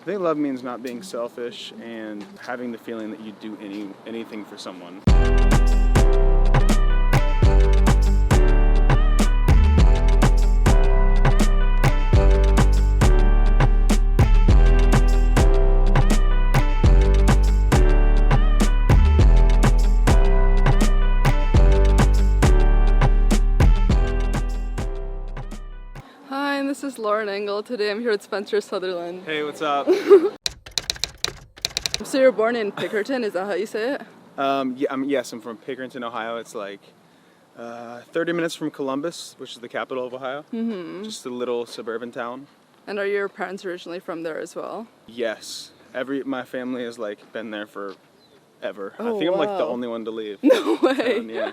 I think love means not being selfish and having the feeling that you'd do anything for someone. This is Lauren Engel. Today I'm here with Spencer Sutherland. Hey, what's up? So you're born in Pickerington, is that how you say it? Yes, I'm from Pickerington, Ohio. It's like 30 minutes from Columbus, which is the capital of Ohio. Mm-hmm. Just a little suburban town. And are your parents originally from there as well? Yes. My family has like been there for ever. Oh, I think wow. I'm like the only one to leave. No way. Yeah.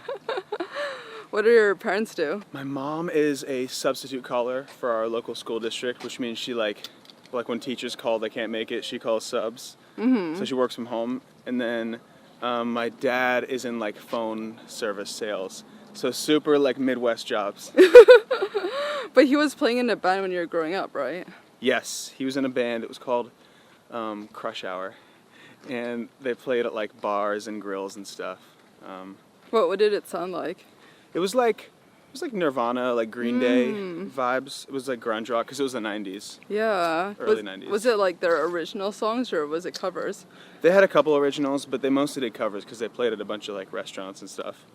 What do your parents do? My mom is a substitute caller for our local school district, which means she like when teachers call, they can't make it, she calls subs. Mm-hmm. So she works from home. And then my dad is in like phone service sales. So super like Midwest jobs. But he was playing in a band when you were growing up, right? Yes, he was in a band. It was called Crush Hour. And they played at like bars and grills and stuff. What did it sound like? It was like Nirvana, like Green Day vibes. It was like grunge rock because it was the 90s. Yeah. Early 90s. Was it like their original songs or was it covers? They had a couple originals, but they mostly did covers because they played at a bunch of like restaurants and stuff,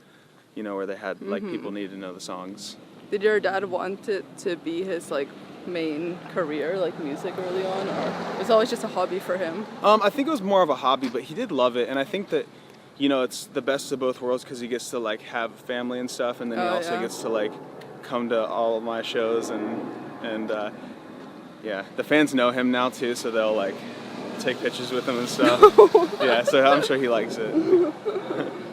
you know, where they had like people needed to know the songs. Did your dad want it to be his like main career, like music early on, or it was always just a hobby for him? I think it was more of a hobby, but he did love it, and I think that, you know, it's the best of both worlds because he gets to like have family and stuff, and then he also gets to like come to all of my shows, and yeah, the fans know him now too, so they'll like take pictures with him and stuff. Yeah, so I'm sure he likes it.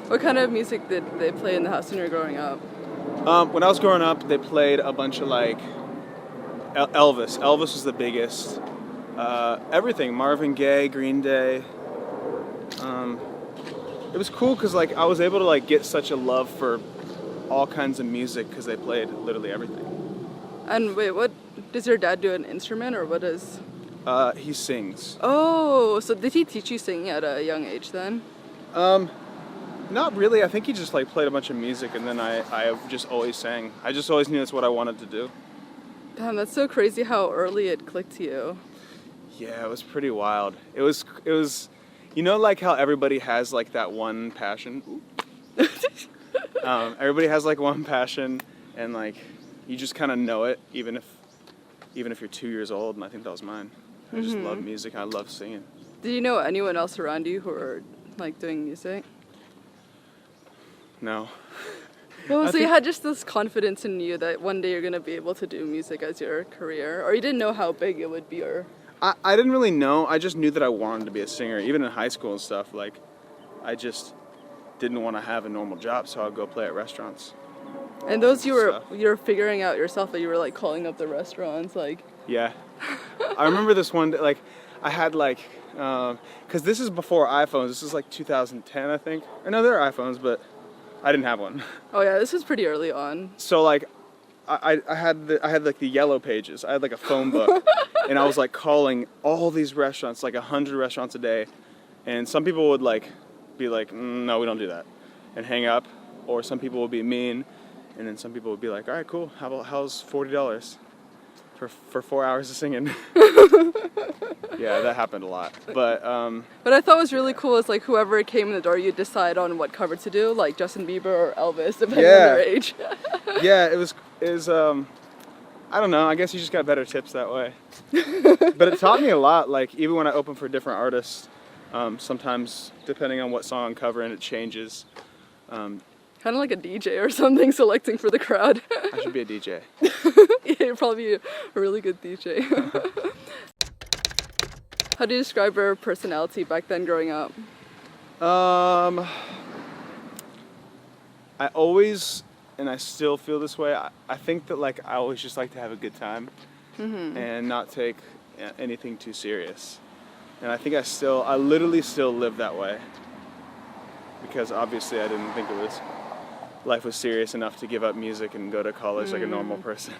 What kind of music did they play in the house when you were growing up? When I was growing up, they played a bunch of like Elvis. Elvis was the biggest. Everything, Marvin Gaye, Green Day. It was cool because like I was able to like get such a love for all kinds of music because they played literally everything. And wait, what does your dad do? An instrument or what is? He sings. Oh, so did he teach you singing at a young age then? Not really. I think he just like played a bunch of music, and then I just always sang. I just always knew that's what I wanted to do. Damn, that's so crazy how early it clicked to you. Yeah, it was pretty wild. It was. You know, like how everybody has like that one passion? Everybody has like one passion, and like you just kind of know it, even if you're 2 years old, and I think that was mine. I just love music, I love singing. Did you know anyone else around you who were like doing music? No. Well, so you had just this confidence in you that one day you're going to be able to do music as your career, or you didn't know how big it would be, or... I didn't really know. I just knew that I wanted to be a singer. Even in high school and stuff, like, I just didn't want to have a normal job, so I'd go play at restaurants. And those you were figuring out yourself, that you were like calling up the restaurants, like... Yeah. I remember this one, like, I had like, because this is before iPhones. This is like 2010, I think. I know there are iPhones, but I didn't have one. Oh yeah, this was pretty early on. So like, I had like the yellow pages. I had like a phone book, and I was like calling all these restaurants, like 100 restaurants a day, and some people would like be like, no, we don't do that, and hang up, or some people would be mean, and then some people would be like, all right, cool. How's $40 for 4 hours of singing? Yeah, that happened a lot. But what I thought was really cool is like whoever came in the door, you'd decide on what cover to do, like Justin Bieber or Elvis, depending on their age. Yeah, it was I don't know, I guess you just got better tips that way. But it taught me a lot, like even when I open for different artists, sometimes depending on what song I'm covering, it changes. Kind of like a DJ or something, selecting for the crowd. I should be a DJ. Yeah, you're probably a really good DJ. How do you describe your personality back then growing up? I always, and I still feel this way, I think that like I always just like to have a good time and not take anything too serious. And I think I literally still live that way. Because obviously I didn't think life was serious enough to give up music and go to college like a normal person.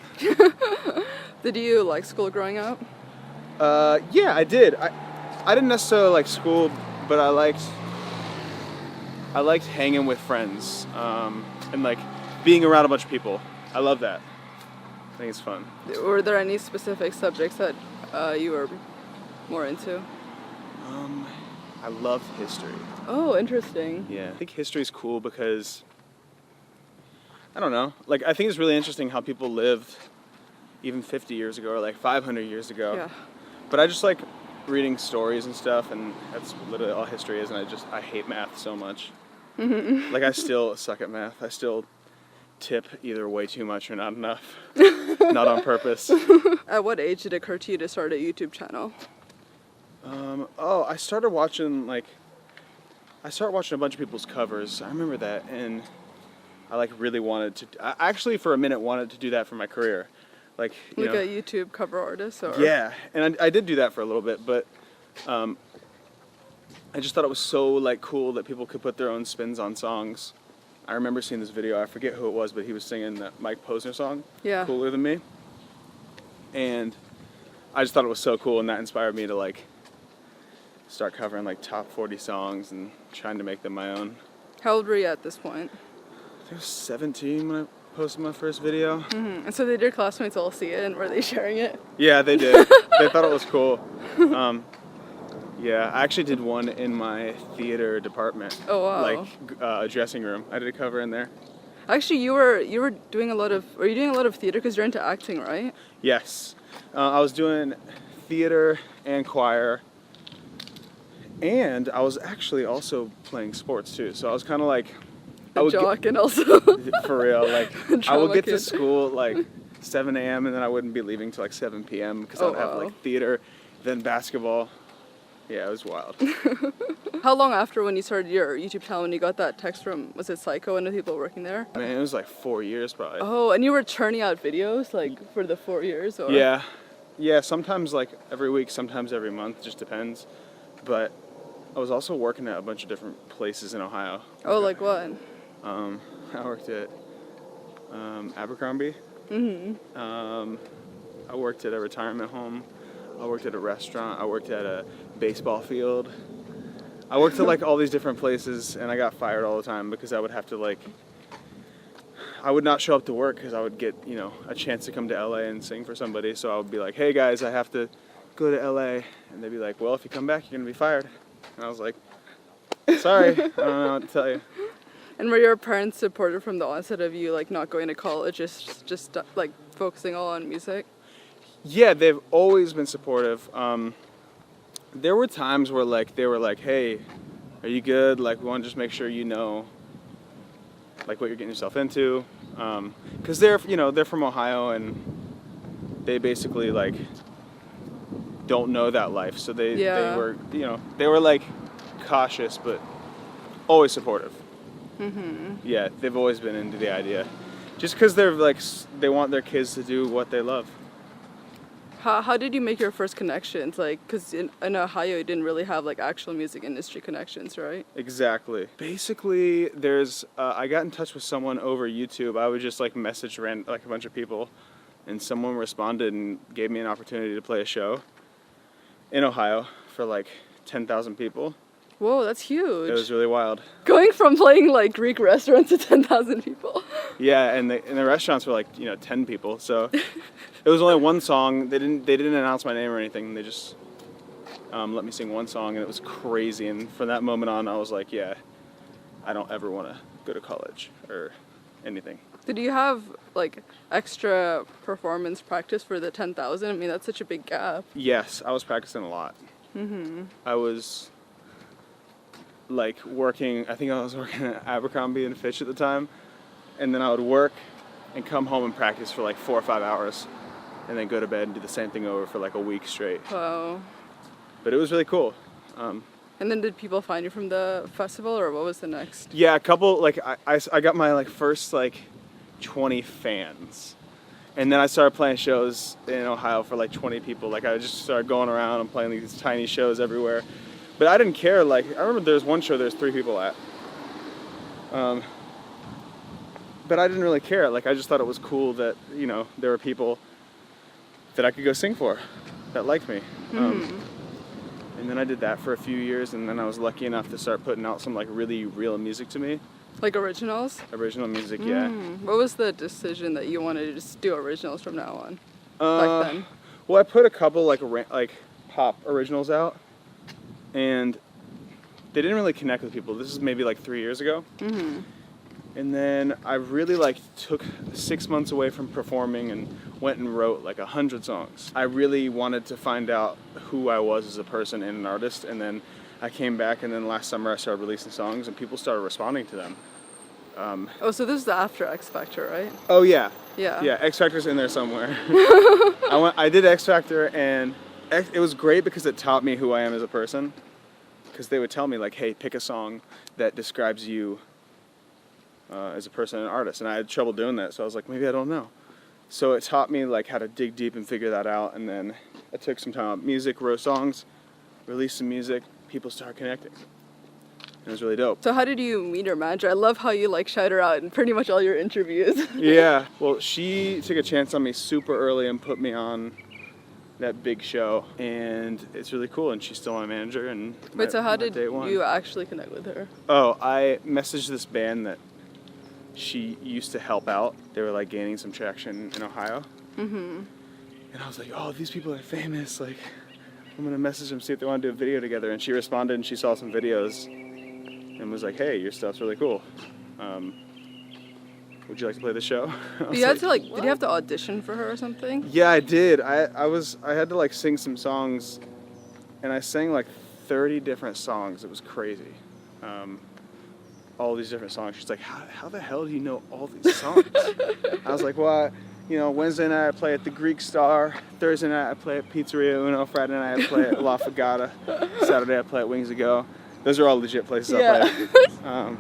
Did you like school growing up? Yeah, I did. I didn't necessarily like school, but I liked hanging with friends, and like being around a bunch of people. I love that. I think it's fun. Were there any specific subjects that you were more into? I love history. Oh, interesting. Yeah, I think history is cool because, I don't know, like I think it's really interesting how people lived even 50 years ago or like 500 years ago. Yeah. But I just like reading stories and stuff, and that's literally all history is, and I hate math so much. Like I still suck at math. I still tip either way too much or not enough. Not on purpose. At what age did it occur to you to start a YouTube channel? I started watching a bunch of people's covers. I remember that, and I like really wanted to. I actually for a minute wanted to do that for my career, like you know, a YouTube cover artist, or yeah. And I did do that for a little bit, but I just thought it was so like cool that people could put their own spins on songs. I remember seeing this video. I forget who it was, but he was singing that Mike Posner song, Yeah. "Cooler Than Me," and I just thought it was so cool, and that inspired me to like start covering like top 40 songs and trying to make them my own. How old were you at this point? I think I was 17 when I posted my first video. Mm-hmm. And so did your classmates all see it, and were they sharing it? Yeah, they did. They thought it was cool. Yeah, I actually did one in my theater department. Oh wow. Like a dressing room. I did a cover in there. Actually, you were doing a lot of. Were you doing a lot of theater because you're into acting, right? Yes, I was doing theater and choir, and I was actually also playing sports too. So I was kind of like A jock and also for real. Like I would get to kid. school at like 7 a.m. and then I wouldn't be leaving till like 7 p.m. because Oh, I'd have wow. like theater, then basketball. Yeah, it was wild. How long after when you started your YouTube channel, when you got that text from, was it Psycho and the people working there? Man, it was like 4 years probably. Oh, and you were churning out videos like for the 4 years, or? Yeah, sometimes like every week, sometimes every month, just depends. But I was also working at a bunch of different places in Ohio. Oh, like what? I worked at Abercrombie. Mm-hmm. I worked at a retirement home. I worked at a restaurant. I worked at a baseball field. I worked at like all these different places, and I got fired all the time because I would have to like, I would not show up to work because I would get, you know, a chance to come to LA and sing for somebody. So I would be like, hey guys, I have to go to LA. And they'd be like, well, if you come back, you're going to be fired. And I was like, sorry, I don't know what to tell you. And were your parents supportive from the onset of you like not going to college, just like focusing all on music? Yeah, they've always been supportive. There were times where like they were like, hey, are you good? Like we want to just make sure you know like what you're getting yourself into. Because they're from Ohio, and they basically like don't know that life. So they were like cautious but always supportive. Mm-hmm. Yeah, they've always been into the idea. Just because they're like, they want their kids to do what they love. How did you make your first connections? Like, because in Ohio, you didn't really have like actual music industry connections, right? Exactly. Basically, I got in touch with someone over YouTube. I would just like message like a bunch of people, and someone responded and gave me an opportunity to play a show in Ohio for like 10,000 people. Whoa, that's huge. It was really wild. Going from playing like Greek restaurants to 10,000 people. Yeah, and the restaurants were like 10 people. So it was only one song. They didn't announce my name or anything. They just let me sing one song, and it was crazy. And from that moment on, I was like, yeah, I don't ever want to go to college or anything. Did you have like extra performance practice for the 10,000? I mean, that's such a big gap. Yes, I was practicing a lot. Mm-hmm. I was like working. I think I was working at Abercrombie and Fitch at the time, and then I would work and come home and practice for like 4 or 5 hours, and then go to bed and do the same thing over for like a week straight. Wow. But it was really cool. And then did people find you from the festival, or what was the next? Yeah, a couple. Like I got my like first like 20 fans, and then I started playing shows in Ohio for like 20 people. Like I just started going around and playing these tiny shows everywhere. But I didn't care. Like I remember there was one show there's 3 people at. But I didn't really care. Like I just thought it was cool that there were people that I could go sing for. that liked me. And then I did that for a few years, and then I was lucky enough to start putting out some like really real music to me. Like originals? Original music, yeah. What was the decision that you wanted to just do originals from now on? Back then? Well, I put a couple like pop originals out, and they didn't really connect with people. This is maybe like 3 years ago. And then I really like took 6 months away from performing and went and wrote like 100 songs. I really wanted to find out who I was as a person and an artist, and then I came back, and then last summer I started releasing songs and people started responding to them. Oh, so this is after X Factor, right? Oh yeah. Yeah. Yeah, X Factor's in there somewhere. I did X Factor, and it was great because it taught me who I am as a person. Because they would tell me like, hey, pick a song that describes you as a person and an artist, and I had trouble doing that, so I was like, maybe I don't know. So it taught me like how to dig deep and figure that out, and then I took some time out, music, wrote songs, released some music, people started connecting. It was really dope. So how did you meet your manager? I love how you like shout her out in pretty much all your interviews. Yeah, well, she took a chance on me super early and put me on that big show, and it's really cool, and she's still my manager. And Wait, so how did you actually connect with her? Oh, I messaged this band that she used to help out. They were like gaining some traction in Ohio. And I was like, oh, these people are famous. Like, I'm gonna message them, see if they want to do a video together. And she responded, and she saw some videos and was like, hey, your stuff's really cool. Would you like to play the show? You had to like, did you have to audition for her or something? Yeah, I did. I had to like sing some songs, and I sang like 30 different songs. It was crazy. All these different songs. She's like, how the hell do you know all these songs? I was like, well, Wednesday night I play at the Greek Star, Thursday night I play at Pizzeria Uno, Friday night I play at La Fagata, Saturday I play at Wings Ago. Those are all legit places I play.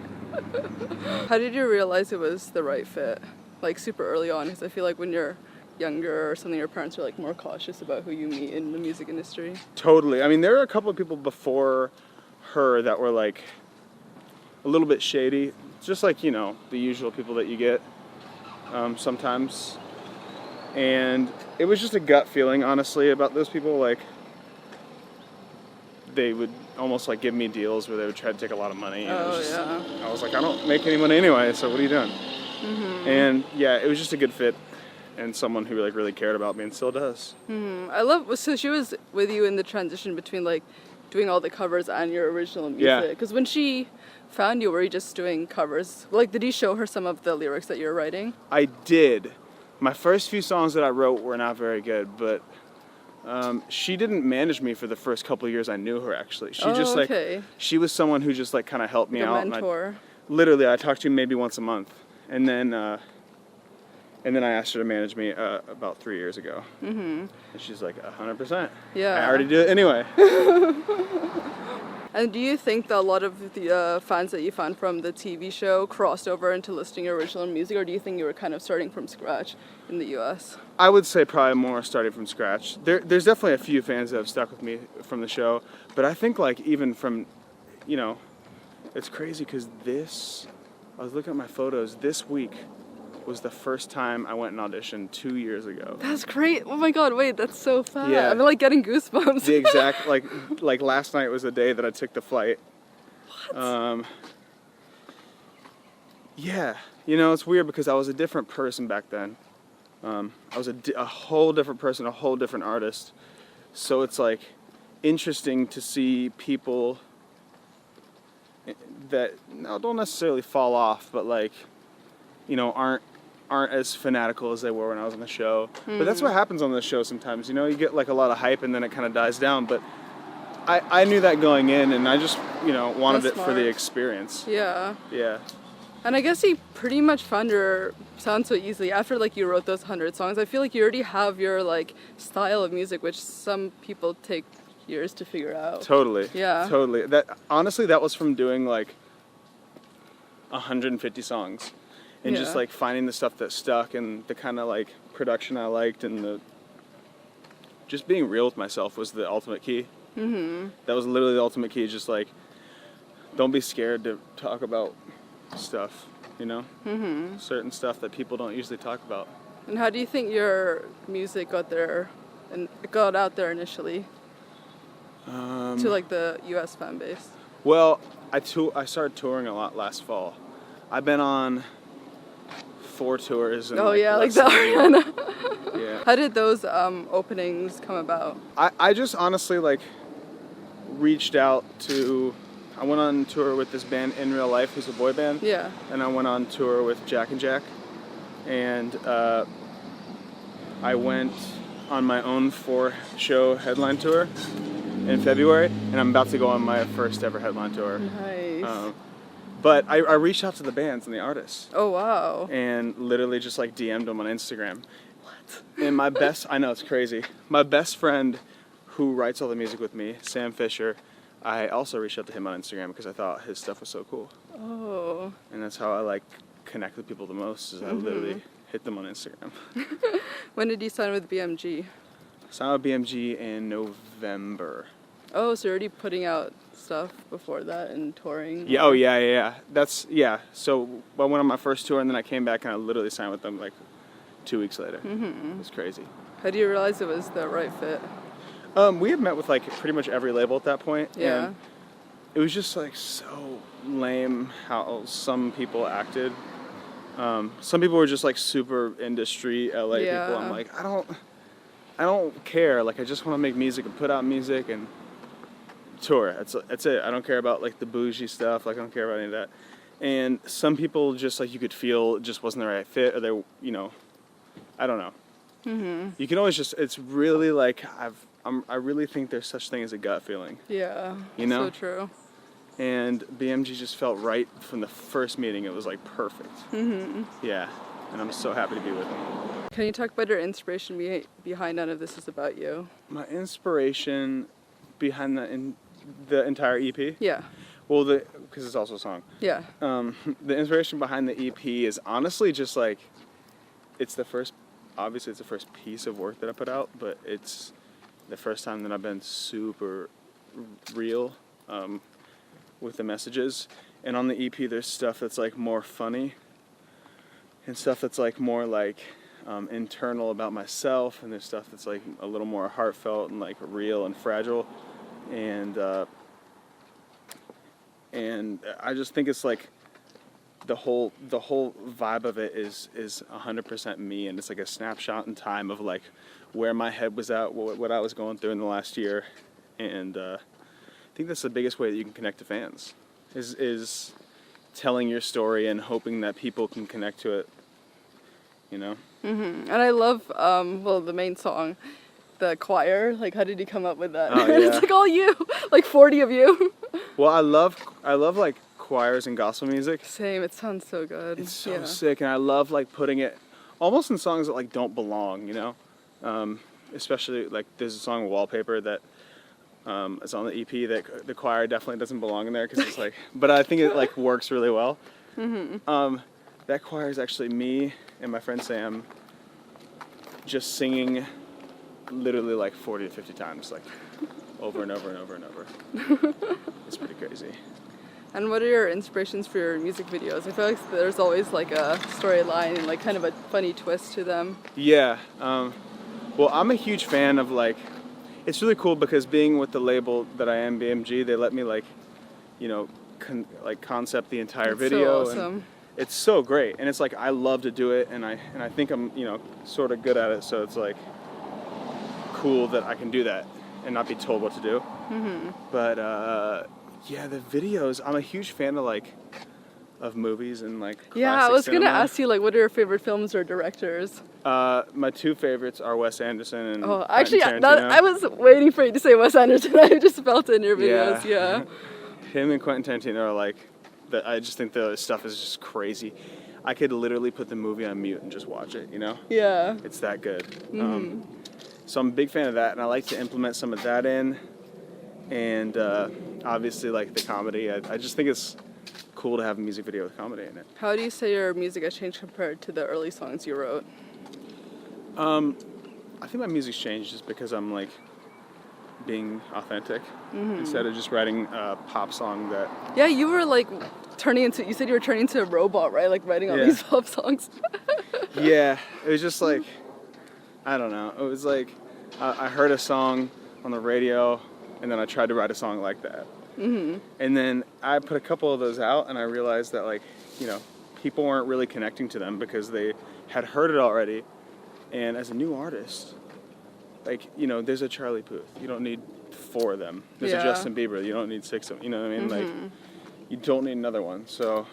How did you realize it was the right fit? Like super early on, because I feel like when you're younger or something, your parents are like more cautious about who you meet in the music industry. Totally. I mean, there were a couple of people before her that were like a little bit shady, just like, the usual people that you get sometimes. And it was just a gut feeling, honestly, about those people. Like, they would almost like give me deals where they would try to take a lot of money. And I was like, I don't make any money anyway, so what are you doing? And yeah, it was just a good fit, and someone who like really cared about me and still does. I love, so she was with you in the transition between like doing all the covers and your original music. Because when she found you, were you just doing covers? Like, did you show her some of the lyrics that you're writing? I did. My first few songs that I wrote were not very good, but she didn't manage me for the first couple of years I knew her, actually. She she was someone who just like kind of helped me out. A mentor. Literally, I talked to her maybe once a month, and then I asked her to manage me about 3 years ago. And she's like, 100%. Yeah. I already do it anyway. And do you think that a lot of the fans that you found from the TV show crossed over into listening to your original music, or do you think you were kind of starting from scratch in the US? I would say probably more starting from scratch. There's definitely a few fans that have stuck with me from the show, but I think like even from, it's crazy because I was looking at my photos, this week was the first time I went and auditioned 2 years ago. That's great. Oh my god, wait, that's so fast. Yeah. I'm like getting goosebumps. The exact, like last night was the day that I took the flight. What? Yeah, it's weird because I was a different person back then. I was a whole different person, a whole different artist. So it's like interesting to see people that don't necessarily fall off, but like, aren't as fanatical as they were when I was on the show. But that's what happens on the show sometimes. You get like a lot of hype and then it kind of dies down. But I knew that going in, and I just wanted it for the experience. Yeah. Yeah. And I guess you pretty much found your sound so easily after like you wrote those 100 songs. I feel like you already have your like style of music, which some people take years to figure out. Totally. Yeah. Totally. That was from doing like 150 songs. And just like finding the stuff that stuck and the kind of like production I liked, and just being real with myself was the ultimate key. That was literally the ultimate key. Just like, don't be scared to talk about stuff, certain stuff that people don't usually talk about. And how do you think your music got there and got out there initially to like the U.S. fan base? Well, I started touring a lot last fall. I've been on 4 tours. In like less the than a year. Ariana. Yeah. How did those openings come about? I just honestly like reached out to. I went on tour with this band In Real Life, who's a boy band. Yeah. And I went on tour with Jack and Jack, and I went on my own 4-show headline tour in February, and I'm about to go on my first ever headline tour. Nice. But I reached out to the bands and the artists. Oh wow. And literally just like DM'd them on Instagram. What? And my best, I know it's crazy. My best friend who writes all the music with me, Sam Fisher, I also reached out to him on Instagram because I thought his stuff was so cool. Oh. And that's how I like connect with people the most, is I literally hit them on Instagram. When did you sign with BMG? Signed with BMG in November. Oh, so you're already putting out stuff before that and touring? Yeah. Oh yeah. So I went on my first tour and then I came back and I literally signed with them like 2 weeks later. It was crazy. How do you realize it was the right fit? We had met with like pretty much every label at that point. Yeah. And it was just like so lame how some people acted. Some people were just like super industry LA people. I'm like, I don't care. Like I just want to make music and put out music and tour. That's it. I don't care about like the bougie stuff. Like I don't care about any of that. And some people just like you could feel it just wasn't the right fit, or they, I don't know. You can always just. It's really like I really think there's such thing as a gut feeling. Yeah. You know? So true. And BMG just felt right from the first meeting. It was like perfect. Yeah. And I'm so happy to be with them. Can you talk about your inspiration behind None of This Is About You? My inspiration behind the entire EP? Yeah. Well, because it's also a song. Yeah. The inspiration behind the EP is honestly just like, obviously it's the first piece of work that I put out, but it's the first time that I've been super real with the messages. And on the EP there's stuff that's like more funny and stuff that's like more like internal about myself, and there's stuff that's like a little more heartfelt and like real and fragile. And I just think it's like the whole vibe of it is 100% me, and it's like a snapshot in time of like where my head was at, what I was going through in the last year. And I think that's the biggest way that you can connect to fans is telling your story and hoping that people can connect to it, And I love the main song, the choir. Like, how did you come up with that? Oh, yeah. It's like all you, like 40 of you. Well, I love like choirs and gospel music. Same. It sounds so good. It's so sick, and I love like putting it almost in songs that like don't belong, especially like there's a song Wallpaper that is on the EP that the choir definitely doesn't belong in there because it's like, but I think it like works really well. That choir is actually me and my friend Sam just singing literally like 40 to 50 times, like over and over and over and over. It's pretty crazy. And what are your inspirations for your music videos? I feel like there's always like a storyline and like kind of a funny twist to them. Yeah. Well, I'm a huge fan of like, it's really cool because being with the label that I am, BMG, they let me like, concept the entire video. So awesome. And it's so great, and it's like I love to do it, and I think I'm sort of good at it, so it's like cool that I can do that and not be told what to do. But yeah, the videos, I'm a huge fan of movies and like classic I was cinema. gonna ask you like what are your favorite films or directors? My 2 favorites are Wes Anderson and actually Tarantino. I was waiting for you to say Wes Anderson. I just felt it in your videos. Yeah. Him and Quentin Tarantino are like, I just think the stuff is just crazy. I could literally put the movie on mute and just watch it, Yeah. It's that good. So I'm a big fan of that, and I like to implement some of that in. And obviously like the comedy. I just think it's cool to have a music video with comedy in it. How do you say your music has changed compared to the early songs you wrote? I think my music's changed just because I'm like being authentic instead of just writing a pop song that... Yeah, you were like you said you were turning into a robot, right? Like writing all these pop songs. Yeah, it was just like, I don't know. It was like, I heard a song on the radio, and then I tried to write a song like that. Mm-hmm. And then I put a couple of those out, and I realized that, like, you know, people weren't really connecting to them because they had heard it already. And as a new artist, like, you know, there's a Charlie Puth. You don't need 4 of them. There's a Justin Bieber. You don't need 6 of them. You know what I mean? Like, you don't need another one. So,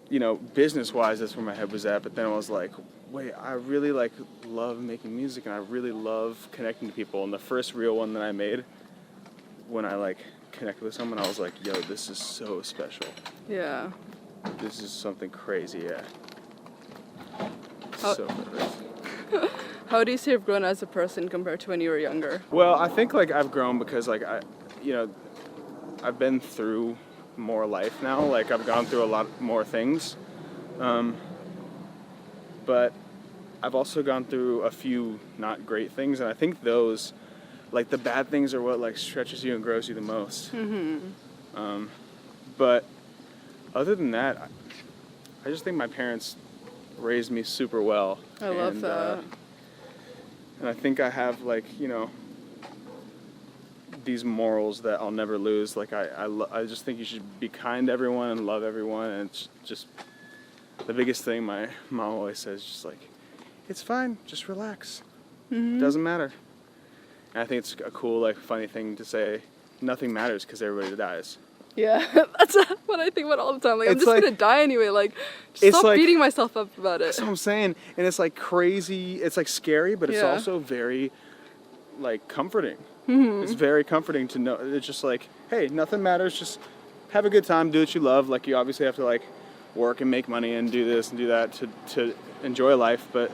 you know, business-wise, that's where my head was at. But then I was like, wait, I really, like, love making music, and I really love connecting to people. And the first real one that I made, when I, like, connected with someone, I was like, yo, this is so special. Yeah. This is something crazy, yeah. So crazy. How do you say you've grown as a person compared to when you were younger? Well, I think, like, I've grown because, like, you know, I've been through more life now. Like, I've gone through a lot more things. But I've also gone through a few not great things, and I think those, like, the bad things are what, like, stretches you and grows you the most. But other than that, I just think my parents raised me super well. I love that. And I think I have, like, you know, these morals that I'll never lose. Like, I just think you should be kind to everyone and love everyone, and it's just the biggest thing my mom always says, just like, it's fine, just relax. It doesn't matter. And I think it's a cool, like, funny thing to say, nothing matters because everybody dies. Yeah, that's what I think about all the time. Like, I'm just gonna die anyway. Like, it's stop like, beating myself up about it. That's what I'm saying. And it's, like, crazy. It's, like, scary, but it's also very, like, comforting. It's very comforting to know. It's just like, hey, nothing matters. Just have a good time. Do what you love. Like, you obviously have to, like, work and make money and do this and do that to enjoy life, but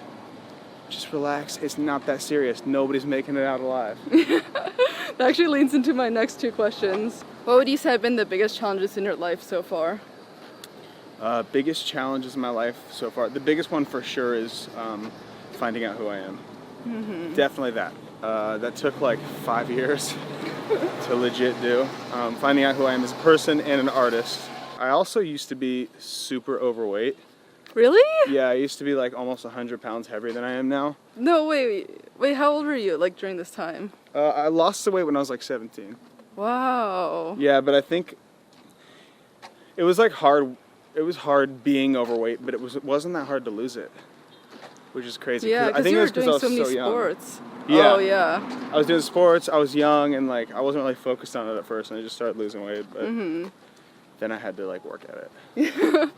just relax. It's not that serious. Nobody's making it out alive. That actually leads into my next 2 questions. What would you say have been the biggest challenges in your life so far? Biggest challenges in my life so far. The biggest one for sure is finding out who I am. Definitely that. That took like 5 years to legit do. Finding out who I am as a person and an artist. I also used to be super overweight. Really? Yeah, I used to be like almost 100 pounds heavier than I am now. No, wait, how old were you, like, during this time? I lost the weight when I was like 17. Wow. Yeah, but I think it was like hard. It was hard being overweight, but it wasn't that hard to lose it, which is crazy. Yeah, I think you it were was doing I was so many young. sports. Yeah. Oh, yeah. I was doing sports. I was young, and like I wasn't really focused on it at first, and I just started losing weight. But then I had to like work at it.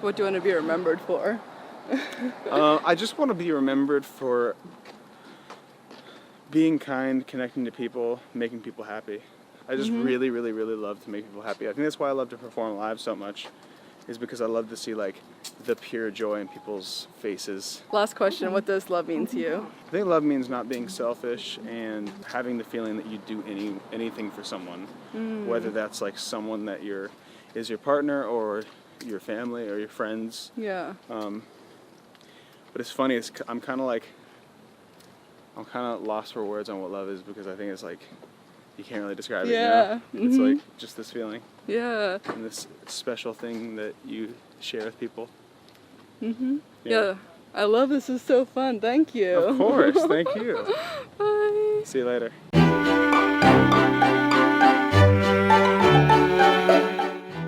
What do you want to be remembered for? I just want to be remembered for being kind, connecting to people, making people happy. I just really, really, really love to make people happy. I think that's why I love to perform live so much, is because I love to see like the pure joy in people's faces. Last question, what does love mean to you? I think love means not being selfish and having the feeling that you do anything for someone, whether that's like someone that is your partner or your family or your friends. Yeah. But it's funny, I'm kind of lost for words on what love is, because I think it's like, you can't really describe it, you know? It's like just this feeling. Yeah. And this special thing that you share with people. Yeah. I love this. It's so fun. Thank you. Of course. Thank you. Bye. See you later.